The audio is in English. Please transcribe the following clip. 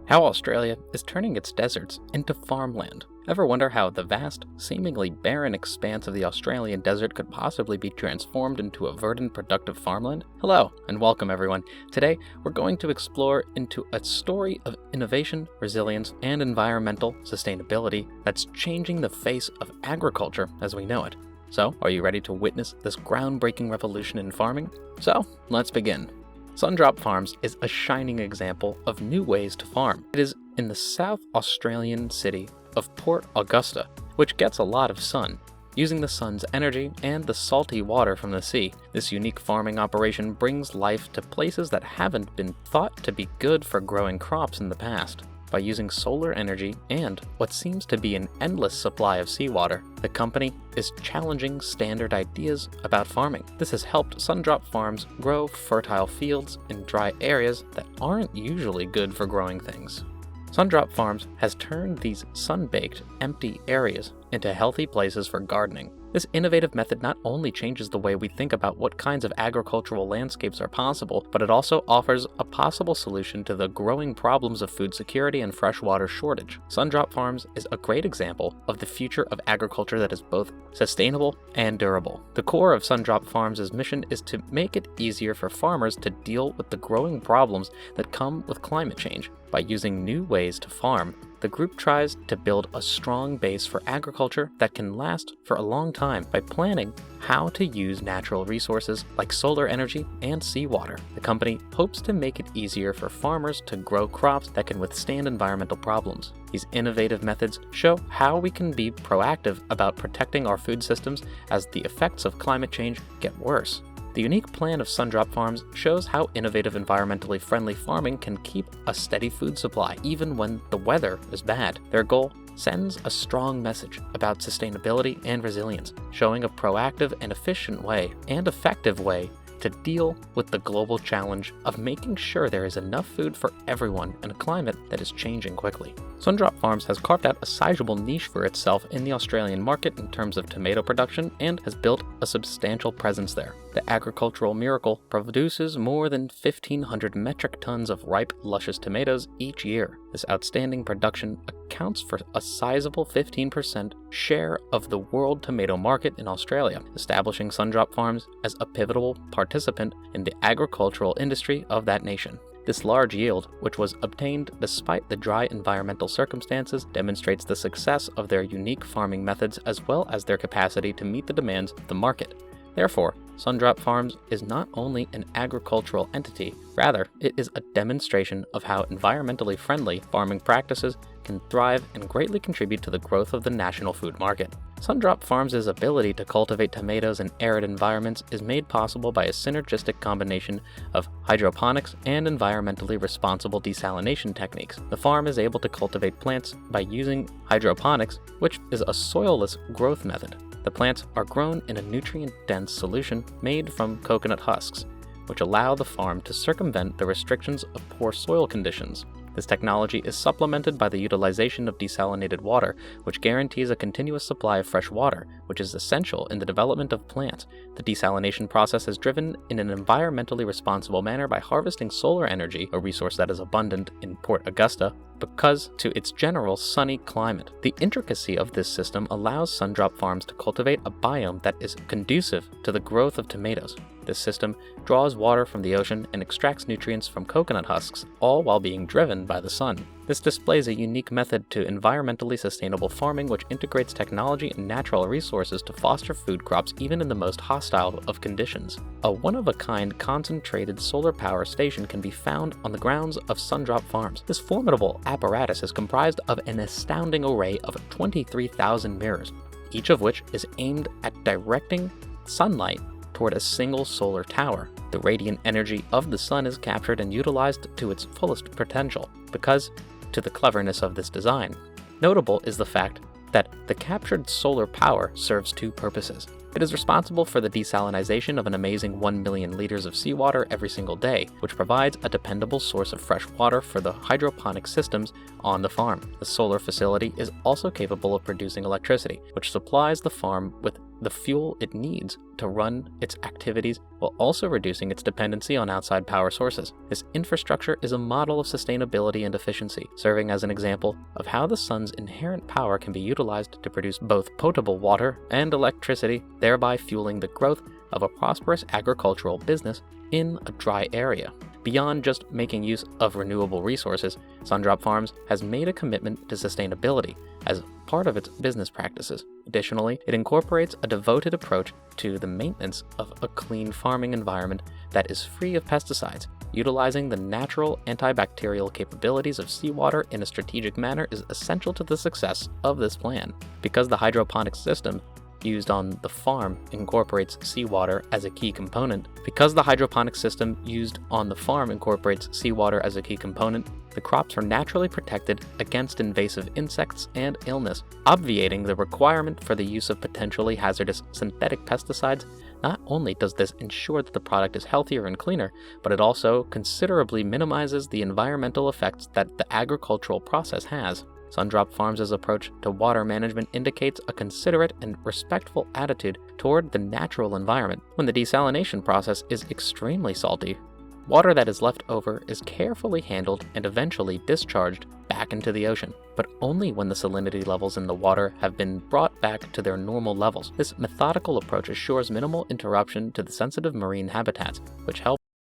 How Australia is turning its deserts into farmland. Ever wonder how the vast, seemingly barren expanse of the Australian desert could possibly be transformed into a verdant, productive farmland? Hello, and welcome everyone. Today, we're going to explore into a story of innovation, resilience, and environmental sustainability that's changing the face of agriculture as we know it. So, are you ready to witness this groundbreaking revolution in farming? So, let's begin. Sundrop Farms is a shining example of new ways to farm. It is in the South Australian city of Port Augusta, which gets a lot of sun. Using the sun's energy and the salty water from the sea, this unique farming operation brings life to places that haven't been thought to be good for growing crops in the past. By using solar energy and what seems to be an endless supply of seawater, the company is challenging standard ideas about farming. This has helped Sundrop Farms grow fertile fields in dry areas that aren't usually good for growing things. Sundrop Farms has turned these sun-baked, empty areas into healthy places for gardening. This innovative method not only changes the way we think about what kinds of agricultural landscapes are possible, but it also offers a possible solution to the growing problems of food security and freshwater shortage. Sundrop Farms is a great example of the future of agriculture that is both sustainable and durable. The core of Sundrop Farms' mission is to make it easier for farmers to deal with the growing problems that come with climate change. By using new ways to farm, the group tries to build a strong base for agriculture that can last for a long time by planning how to use natural resources like solar energy and seawater. The company hopes to make it easier for farmers to grow crops that can withstand environmental problems. These innovative methods show how we can be proactive about protecting our food systems as the effects of climate change get worse. The unique plan of Sundrop Farms shows how innovative, environmentally friendly farming can keep a steady food supply even when the weather is bad. Their goal sends a strong message about sustainability and resilience, showing a proactive and efficient way and effective way to deal with the global challenge of making sure there is enough food for everyone in a climate that is changing quickly. Sundrop Farms has carved out a sizable niche for itself in the Australian market in terms of tomato production and has built a substantial presence there. The agricultural miracle produces more than 1,500 metric tons of ripe, luscious tomatoes each year. This outstanding production accounts for a sizable 15% share of the world tomato market in Australia, establishing Sundrop Farms as a pivotal participant in the agricultural industry of that nation. This large yield, which was obtained despite the dry environmental circumstances, demonstrates the success of their unique farming methods as well as their capacity to meet the demands of the market. Therefore, Sundrop Farms is not only an agricultural entity, rather, it is a demonstration of how environmentally friendly farming practices can thrive and greatly contribute to the growth of the national food market. Sundrop Farms' ability to cultivate tomatoes in arid environments is made possible by a synergistic combination of hydroponics and environmentally responsible desalination techniques. The farm is able to cultivate plants by using hydroponics, which is a soilless growth method. The plants are grown in a nutrient-dense solution made from coconut husks, which allow the farm to circumvent the restrictions of poor soil conditions. This technology is supplemented by the utilization of desalinated water, which guarantees a continuous supply of fresh water, which is essential in the development of plants. The desalination process is driven in an environmentally responsible manner by harvesting solar energy, a resource that is abundant in Port Augusta, because to its general sunny climate. The intricacy of this system allows Sundrop Farms to cultivate a biome that is conducive to the growth of tomatoes. This system draws water from the ocean and extracts nutrients from coconut husks, all while being driven by the sun. This displays a unique method to environmentally sustainable farming which integrates technology and natural resources to foster food crops even in the most hostile of conditions. A one-of-a-kind concentrated solar power station can be found on the grounds of Sundrop Farms. This formidable apparatus is comprised of an astounding array of 23,000 mirrors, each of which is aimed at directing sunlight toward a single solar tower. The radiant energy of the sun is captured and utilized to its fullest potential because to the cleverness of this design. Notable is the fact that the captured solar power serves two purposes. It is responsible for the desalination of an amazing 1 million liters of seawater every single day, which provides a dependable source of fresh water for the hydroponic systems on the farm. The solar facility is also capable of producing electricity, which supplies the farm with the fuel it needs to run its activities while also reducing its dependency on outside power sources. This infrastructure is a model of sustainability and efficiency, serving as an example of how the sun's inherent power can be utilized to produce both potable water and electricity, thereby fueling the growth of a prosperous agricultural business in a dry area. Beyond just making use of renewable resources, Sundrop Farms has made a commitment to sustainability as part of its business practices. Additionally, it incorporates a devoted approach to the maintenance of a clean farming environment that is free of pesticides. Utilizing the natural antibacterial capabilities of seawater in a strategic manner is essential to the success of this plan. Because the hydroponic system used on the farm incorporates seawater as a key component, the crops are naturally protected against invasive insects and illness, obviating the requirement for the use of potentially hazardous synthetic pesticides. Not only does this ensure that the product is healthier and cleaner, but it also considerably minimizes the environmental effects that the agricultural process has. Sundrop Farms' approach to water management indicates a considerate and respectful attitude toward the natural environment. When the desalination process is extremely salty, water that is left over is carefully handled and eventually discharged back into the ocean, but only when the salinity levels in the water have been brought back to their normal levels. This methodical approach assures minimal interruption to the sensitive marine habitats, which helps